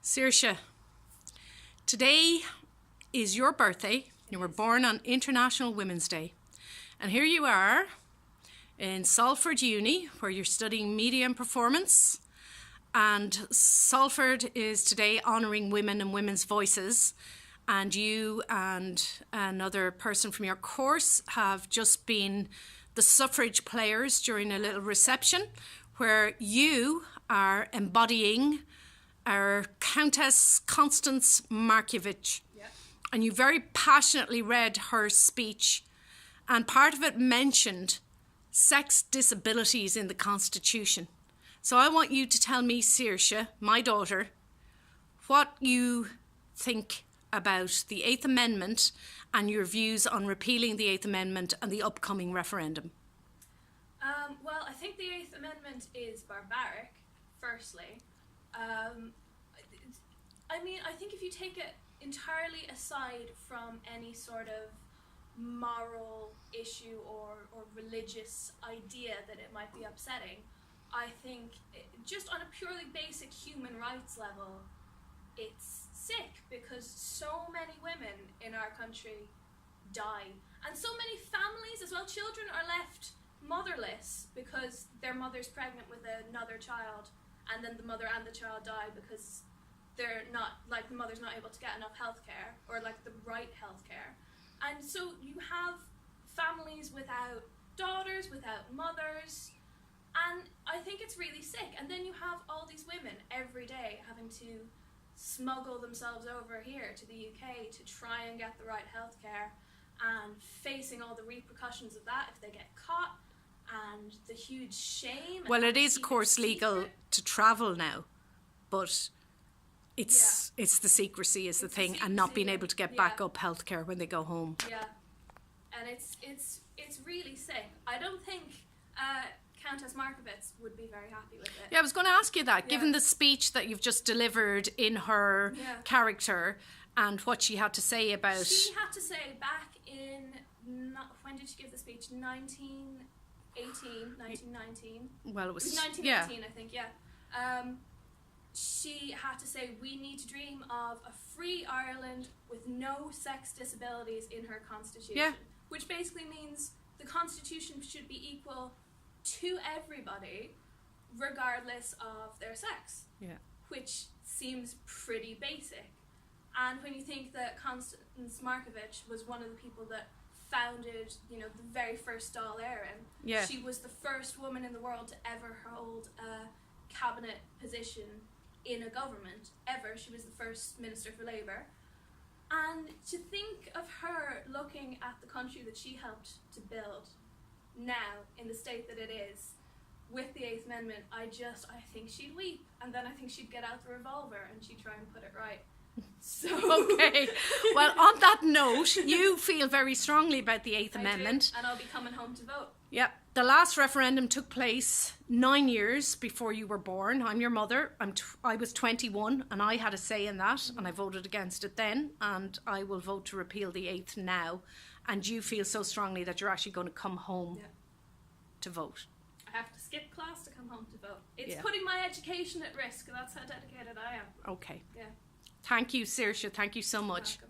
Saoirse, today is your birthday. You were born on International Women's Day. And here you are in Salford Uni, where you're studying media and performance. And Salford is today honouring women and women's voices. And you and another person from your course have just been the suffrage players during a little reception where you are embodying our Countess Constance Markievicz. Yep. And you very passionately read her speech, and part of it mentioned sex disabilities in the Constitution. So I want you to tell me, Saoirse, my daughter, what you think about the Eighth Amendment and your views on repealing the Eighth Amendment and the upcoming referendum. Well, I think the Eighth Amendment is barbaric, firstly. I think if you take it entirely aside from any sort of moral issue or religious idea that it might be upsetting, I think just on a purely basic human rights level, it's sick because so many women in our country die. And so many families as well, children are left motherless because their mother's pregnant with another child, and then the mother and the child die because they're not, the mother's not able to get enough healthcare or the right healthcare. And so you have families without daughters, without mothers, and I think it's really sick. And then you have all these women every day having to smuggle themselves over here to the UK to try and get the right healthcare, and facing all the repercussions of that if they get caught, and the huge shame. Well, it is, of course, legal to travel now, but it's the secrecy is the thing, and not being able to get back up healthcare when they go home. Yeah, and it's really sick. I don't think Countess Markievicz would be very happy with it. Yeah, I was going to ask you that, given the speech that you've just delivered in her character and what she had to say about... She had to say back in... When did she give the speech? 1919. Well, it was 1918, I think, she had to say, we need to dream of a free Ireland with no sex disabilities in her constitution. Which basically means the constitution should be equal to everybody, regardless of their sex. Which seems pretty basic. And when you think that Constance Markievicz was one of the people that founded, the very first Dáil Éireann. She was the first woman in the world to ever hold a cabinet position in a government, ever. She was the first Minister for Labour. And to think of her looking at the country that she helped to build now, in the state that it is, with the Eighth Amendment, I think she'd weep. And then I think she'd get out the revolver and she'd try and put it right. So. Okay. Well, on that note, you feel very strongly about the Eighth Amendment. And I'll be coming home to vote. Yeah. The last referendum took place 9 years before you were born. I'm your mother. I was 21 and I had a say in that, and I voted against it then, and I will vote to repeal the Eighth now. And you feel so strongly that you're actually going to come home to vote. I have to skip class to come home to vote. It's putting my education at risk. That's how dedicated I am. Okay. Yeah. Thank you, Saoirse. Thank you so much.